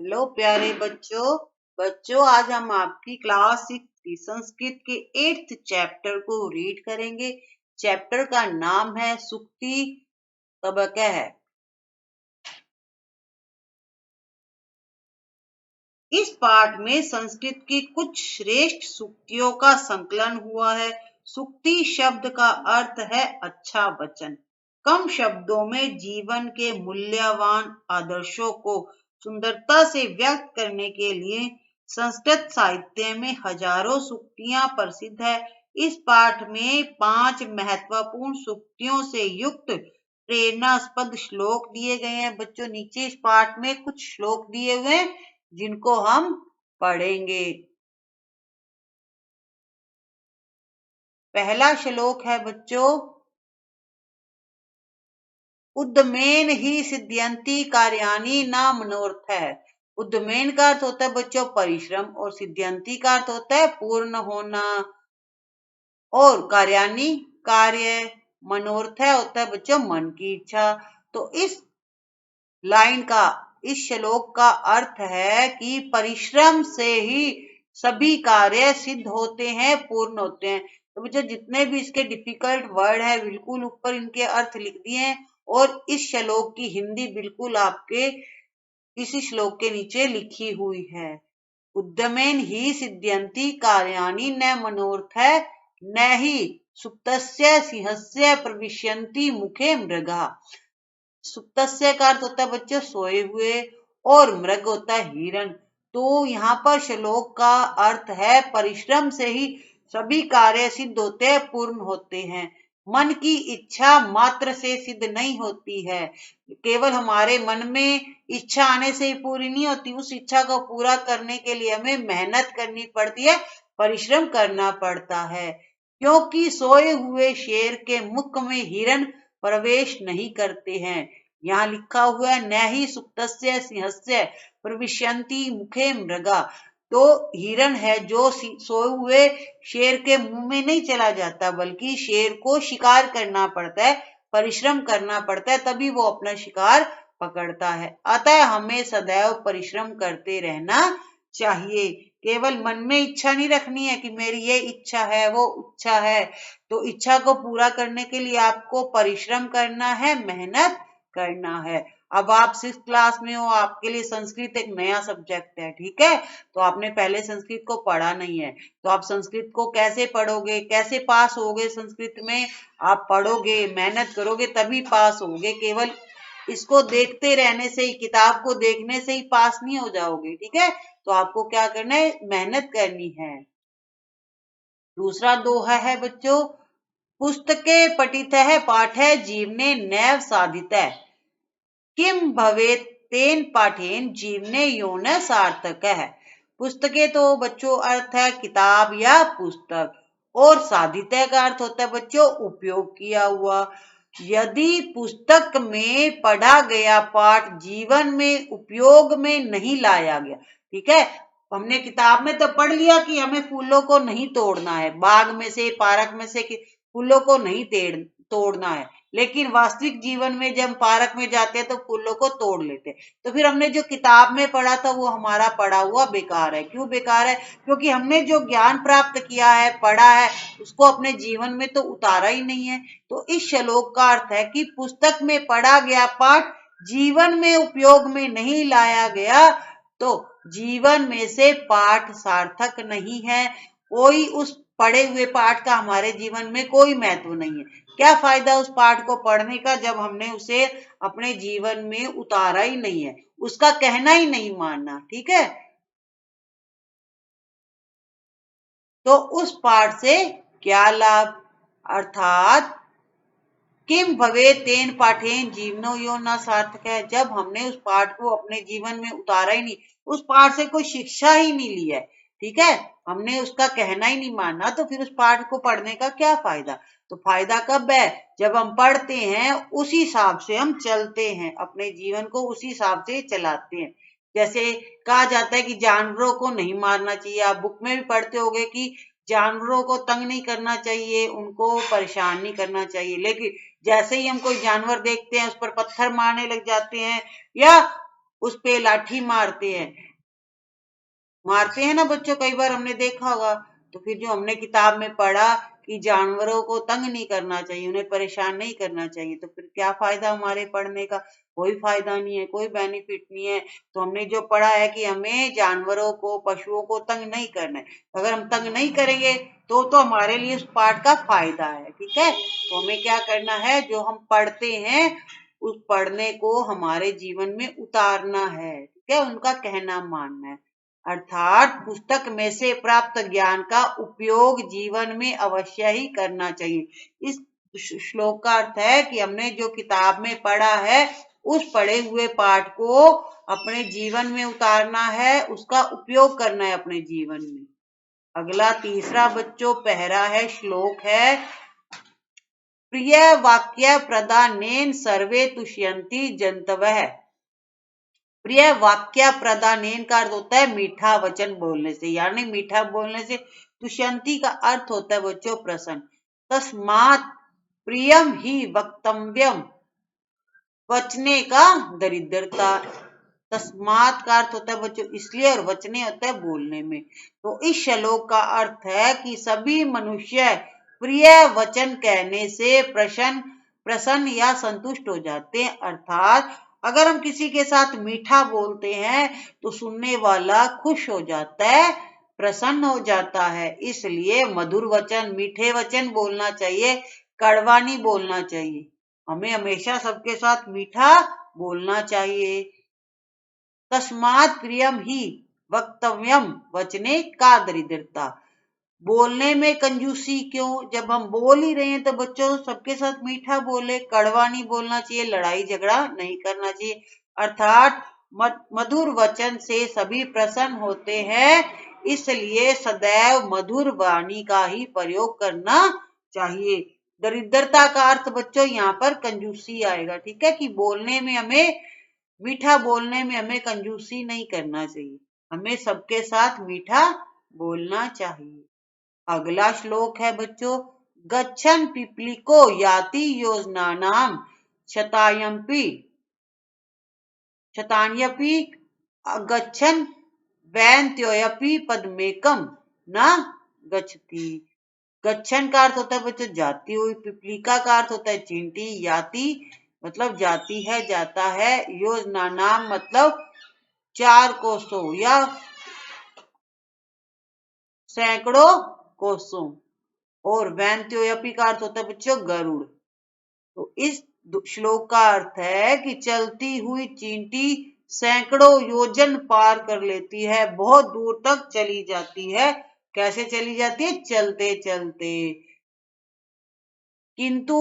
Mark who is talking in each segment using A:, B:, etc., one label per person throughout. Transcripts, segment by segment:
A: Hello प्यारे बच्चों। आज हम आपकी क्लास 6 की संस्कृत के 8th चैप्टर को रीड करेंगे। चैप्टर का नाम है सुक्ति तबक है। इस पाठ में संस्कृत की कुछ श्रेष्ठ सूक्तियों का संकलन हुआ है। सुक्ति शब्द का अर्थ है अच्छा वचन। कम शब्दों में जीवन के मूल्यवान आदर्शों को सुंदरता से व्यक्त करने के लिए संस्कृत साहित्य में हजारों सूक्तियां प्रसिद्ध है। इस पाठ में 5 महत्वपूर्ण सूक्तियों से युक्त प्रेरणास्पद श्लोक दिए गए हैं। बच्चों नीचे इस पाठ में कुछ श्लोक दिए हुए हैं जिनको हम पढ़ेंगे। पहला श्लोक है बच्चों, उद्यमेन ही सिद्ध्यन्ति कार्याणि न मनोरथः। उद्यमेन का अर्थ होता है बच्चों परिश्रम और सिद्ध्यन्ति का अर्थ होता है पूर्ण होना और कार्याणि कार्य, मनोरथ होता है बच्चों मन की इच्छा। तो इस श्लोक का अर्थ है कि परिश्रम से ही सभी कार्य सिद्ध होते हैं, पूर्ण होते हैं। तो बच्चों जितने भी इसके डिफिकल्ट वर्ड है बिल्कुल ऊपर इनके अर्थ लिख दिए हैं और इस श्लोक की हिंदी बिल्कुल आपके इसी श्लोक के नीचे लिखी हुई है। उद्यमेन ही सिद्ध्यन्ति कार्याणि न मनोरथः न हि सुप्तस्य सिंहस्य प्रविशन्ति मुखे मृगा। सुप्तस्य का अर्थ होता है बच्चों सोए हुए और मृग होता है हिरण। तो यहाँ पर श्लोक का अर्थ है परिश्रम से ही सभी कार्य सिद्ध होते हैं, पूर्ण होते हैं। मन की इच्छा मात्र से सिद्ध नहीं होती है। केवल हमारे मन में इच्छा आने से ही पूरी नहीं होती। उस इच्छा को पूरा करने के लिए हमें मेहनत करनी पड़ती है, परिश्रम करना पड़ता है। क्योंकि सोए हुए शेर के मुख में हिरण प्रवेश नहीं करते हैं। यहाँ लिखा हुआ है न ही सुप्तस्य सिंहस्य प्रविशन्ति मुखे मृगा। तो हिरण है जो सोए हुए शेर के मुंह में नहीं चला जाता, बल्कि शेर को शिकार करना पड़ता है, परिश्रम करना पड़ता है, तभी वो अपना शिकार पकड़ता है। अतः हमें सदैव परिश्रम करते रहना चाहिए। केवल मन में इच्छा नहीं रखनी है कि मेरी ये इच्छा है वो इच्छा है। तो इच्छा को पूरा करने के लिए आपको परिश्रम करना है, मेहनत करना है। अब आप 6th क्लास में हो, आपके लिए संस्कृत एक नया सब्जेक्ट है, ठीक है। तो आपने पहले संस्कृत को पढ़ा नहीं है, तो आप संस्कृत को कैसे पढ़ोगे, कैसे पास होगे संस्कृत में? आप पढ़ोगे, मेहनत करोगे तभी पास होगे। केवल इसको देखते रहने से ही, किताब को देखने से ही पास नहीं हो जाओगे, ठीक है। तो आपको क्या करना है, मेहनत करनी है। दूसरा दोहा है बच्चों, पुस्तके पठितः पाठः जीवने नैव साधितः किम भवेत तेन पाठेन जीवने योन सार्थकः। पुस्तके तो बच्चों अर्थ है किताब या पुस्तक, और साधितः का अर्थ होता है बच्चों उपयोग किया हुआ। यदि पुस्तक में पढ़ा गया पाठ जीवन में उपयोग में नहीं लाया गया, ठीक है। हमने किताब में तो पढ़ लिया कि हमें फूलों को नहीं तोड़ना है, बाग में से पार्क में से फूलों को नहीं तोड़ना है, लेकिन वास्तविक जीवन में जब पार्क में जाते हैं तो फूलों को तोड़ लेते हैं। तो फिर हमने जो किताब में पढ़ा था वो हमारा पढ़ा हुआ बेकार है। क्यों बेकार है? क्योंकि हमने जो ज्ञान प्राप्त किया है, पढ़ा है, उसको अपने जीवन में तो उतारा ही नहीं है। तो इस श्लोक का अर्थ है कि पुस्तक में पढ़ा गया पाठ जीवन में उपयोग में नहीं लाया गया तो जीवन में से पाठ सार्थक नहीं है। कोई उस पढ़े हुए पाठ का हमारे जीवन में कोई महत्व नहीं है। क्या फायदा उस पाठ को पढ़ने का जब हमने उसे अपने जीवन में उतारा ही नहीं है, उसका कहना ही नहीं मानना, ठीक है। तो उस पाठ से क्या लाभ? अर्थात किम भवे तेन पाठेन जीवनो यो न सार्थक है। जब हमने उस पाठ को अपने जीवन में उतारा ही नहीं, उस पाठ से कोई शिक्षा ही नहीं ली है, ठीक है, हमने उसका कहना ही नहीं माना, तो फिर उस पाठ को पढ़ने का क्या फायदा? तो फायदा कब है? जब हम पढ़ते हैं, उसी हिसाब से हम चलते हैं, अपने जीवन को उसी हिसाब से चलाते हैं। जैसे कहा जाता है कि जानवरों को नहीं मारना चाहिए। आप बुक में भी पढ़ते होंगे कि जानवरों को तंग नहीं करना चाहिए, उनको परेशान नहीं करना चाहिए। लेकिन जैसे ही हम कोई जानवर देखते हैं उस पर पत्थर मारने लग जाते हैं या उस पे लाठी मारते हैं ना बच्चों, कई बार हमने देखा होगा। तो फिर जो हमने किताब में पढ़ा कि जानवरों को तंग नहीं करना चाहिए, उन्हें परेशान नहीं करना चाहिए, तो फिर क्या फायदा हमारे पढ़ने का? कोई फायदा नहीं है, कोई बेनिफिट नहीं है। तो हमने जो पढ़ा है कि हमें जानवरों को, पशुओं को तंग नहीं करना है। अगर हम तंग नहीं करेंगे तो हमारे लिए उस पाठ का फायदा है। ठीक है, तो हमें क्या करना है, जो हम पढ़ते हैं उस पढ़ने को हमारे जीवन में उतारना है। ठीक है, उनका कहना मानना है। अर्थात पुस्तक में से प्राप्त ज्ञान का उपयोग जीवन में अवश्य ही करना चाहिए। इस श्लोक का अर्थ है कि हमने जो किताब में पढ़ा है उस पढ़े हुए पाठ को अपने जीवन में उतारना है, उसका उपयोग करना है अपने जीवन में। अगला तीसरा बच्चों पहरा है, श्लोक है, प्रिय वाक्य प्रदानेन सर्वे तुष्यन्ति जन्तवः। प्रिय वाक्य प्रदानेन का अर्थ होता है मीठा वचन बोलने से, यानी मीठा बोलने से। तुष्यंती का अर्थ होता है बच्चों प्रसन्न। तस्मात् प्रियम ही वक्तव्यम, वचने का दरिद्रता। तस्मात का अर्थ होता है बच्चों इसलिए, और वचने होता है बोलने में। तो इस श्लोक का अर्थ है कि सभी मनुष्य प्रिय वचन कहने से प्रसन्न या संतुष्ट हो जाते हैं। अर्थात अगर हम किसी के साथ मीठा बोलते हैं तो सुनने वाला खुश हो जाता है, प्रसन्न हो जाता है। इसलिए मधुर वचन, मीठे वचन बोलना चाहिए, कड़वा नहीं बोलना चाहिए। हमें हमेशा सबके साथ मीठा बोलना चाहिए। तस्मात् प्रियम ही वक्तव्यम, वचने का दरिद्रता। बोलने में कंजूसी क्यों? जब हम बोल ही रहे हैं तो बच्चों सबके साथ मीठा बोले, कड़वा नहीं बोलना चाहिए, लड़ाई झगड़ा नहीं करना चाहिए। अर्थात मधुर वचन से सभी प्रसन्न होते हैं, इसलिए सदैव मधुर वाणी का ही प्रयोग करना चाहिए। दरिद्रता का अर्थ बच्चों यहाँ पर कंजूसी आएगा। ठीक है, कि बोलने में हमें, मीठा बोलने में हमें कंजूसी नहीं करना चाहिए, हमें सबके साथ मीठा बोलना चाहिए। अगला श्लोक है बच्चों, गच्छन् पिपलिको याति योजनानां शतान्यपि गच्छन् वैन्त्योऽपि पदमेकं न गच्छति। गच्छन का अर्थ होता है बच्चों जाती हुई, पिपलिका का अर्थ होता है चींटी, याति मतलब जाती है, जाता है, योजना नाम मतलब 4 कोसों या सैकड़ों कोसों, और वैन्त्योयपि का अर्थ होता है बच्चों गरुड़। तो इस श्लोक का अर्थ है कि चलती हुई चींटी सैकड़ों योजन पार कर लेती है, बहुत दूर तक चली जाती है। कैसे चली जाती है? चलते चलते। किंतु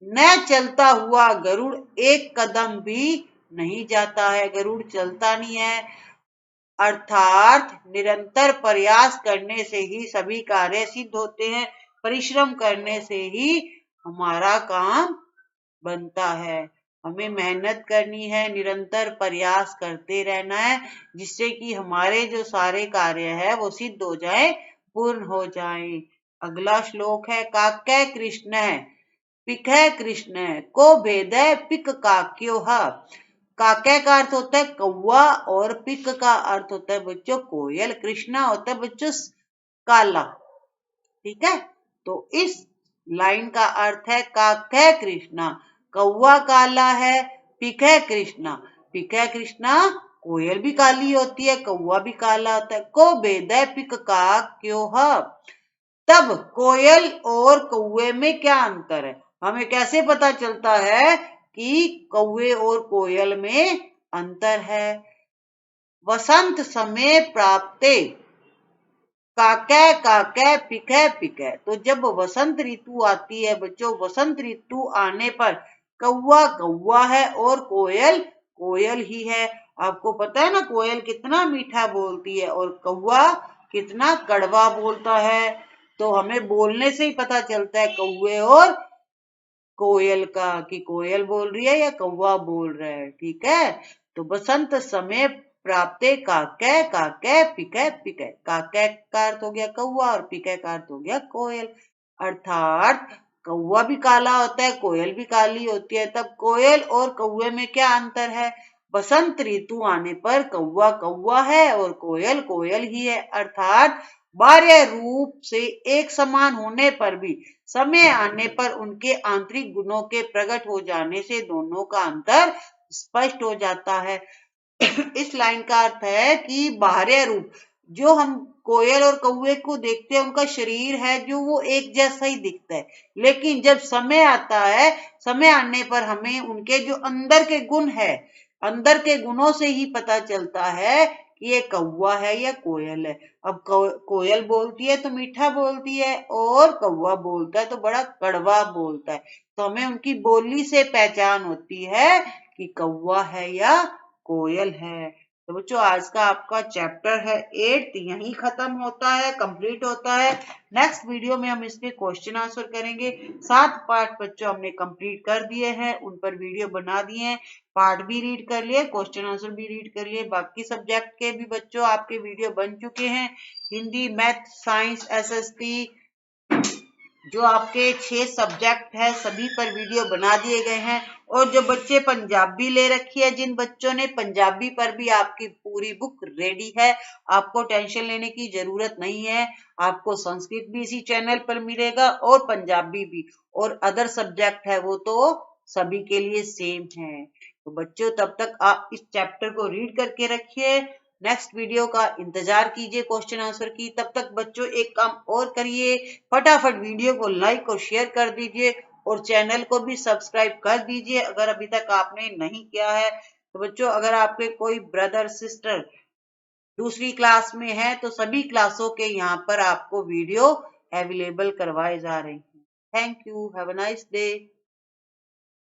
A: न चलता हुआ गरुड़ एक कदम भी नहीं जाता है, गरुड़ चलता नहीं है। अर्थात निरंतर प्रयास करने से ही सभी कार्य सिद्ध होते हैं, परिश्रम करने से ही हमारा काम बनता है। हमें मेहनत करनी है, निरंतर प्रयास करते रहना है, जिससे कि हमारे जो सारे कार्य है वो सिद्ध हो जाए, पूर्ण हो जाए। अगला श्लोक है, काक्य कृष्ण है पिक है कृष्ण को भेद है पिक काक्यो। काके का अर्थ होता है कौवा, और पिक का अर्थ होता है बच्चों कोयल। कृष्णा होता है बच्चों काला। ठीक है, तो इस लाइन का अर्थ है काके कृष्णा, कौवा काला है, पिक है कृष्णा, पिक है कृष्णा, कोयल भी काली होती है, कौवा भी काला होता है। को भेद है पिक काक्यो, तब कोयल और कौवे में क्या अंतर है? हमें कैसे पता चलता है कि कौवे और कोयल में अंतर है? वसंत समय प्राप्ते काकै काकै पिकै पिकै। तो जब वसंत ऋतु आती है बच्चों, वसंत ऋतु आने पर कौवा कौवा है और कोयल कोयल ही है। आपको पता है ना कोयल कितना मीठा बोलती है और कौवा कितना कड़वा बोलता है। तो हमें बोलने से ही पता चलता है कौवे और कोयल का, कि कोयल बोल रही है या कौवा बोल रहा है। ठीक है, तो बसंत समय प्राप्ते काकै काकै पिकै पिकै। काकै का अर्थ हो गया कौवा और पिकै का अर्थ हो गया कोयल। अर्थात कौवा भी काला होता है, कोयल भी काली होती है। तब कोयल और कौवे में क्या अंतर है? बसंत ऋतु आने पर कौवा कौवा है और कोयल कोयल ही है। अर्थात बाह्य रूप से एक समान होने पर भी समय आने पर उनके आंतरिक गुणों के प्रकट हो जाने से दोनों का अंतर स्पष्ट हो जाता है। इस लाइन का अर्थ है कि बाह्य रूप जो हम कोयल और कौवे को देखते हैं, उनका शरीर है जो वो एक जैसा ही दिखता है, लेकिन जब समय आता है, समय आने पर हमें उनके जो अंदर के गुण है, अंदर के गुणों से ही पता चलता है कि ये कौवा है या कोयल है। अब कोयल बोलती है तो मीठा बोलती है और कौवा बोलता है तो बड़ा कड़वा बोलता है। तो हमें उनकी बोली से पहचान होती है कि कौवा है या कोयल है। तो बच्चों आज का आपका चैप्टर है 8 यहीं खत्म होता है, कंप्लीट होता है। नेक्स्ट वीडियो में हम इसके क्वेश्चन आंसर करेंगे। 7 पार्ट बच्चों हमने कंप्लीट कर दिए हैं, उन पर वीडियो बना दिए हैं, पार्ट भी रीड कर लिए, क्वेश्चन आंसर भी रीड कर लिए। बाकी सब्जेक्ट के भी बच्चों आपके वीडियो बन चुके हैं, हिंदी, मैथ, साइंस, एसएसटी, जो आपके 6 सब्जेक्ट है सभी पर वीडियो बना दिए गए हैं। और जो बच्चे पंजाबी ले रखी है, जिन बच्चों ने, पंजाबी पर भी आपकी पूरी बुक रेडी है, आपको टेंशन लेने की जरूरत नहीं है। आपको संस्कृत भी इसी चैनल पर मिलेगा और पंजाबी भी, और अदर सब्जेक्ट है वो तो सभी के लिए सेम है। तो बच्चों तब तक आप इस चैप्टर को रीड करके रखिए, नेक्स्ट वीडियो का इंतजार कीजिए क्वेश्चन आंसर की। तब तक बच्चों एक काम और करिए, फटाफट वीडियो को लाइक और शेयर कर दीजिए और चैनल को भी सब्सक्राइब कर दीजिए अगर अभी तक आपने नहीं किया है। तो बच्चों अगर आपके कोई ब्रदर सिस्टर दूसरी क्लास में है तो सभी क्लासों के यहाँ पर आपको वीडियो अवेलेबल करवाए जा रहे हैं। Thank you, have a nice day.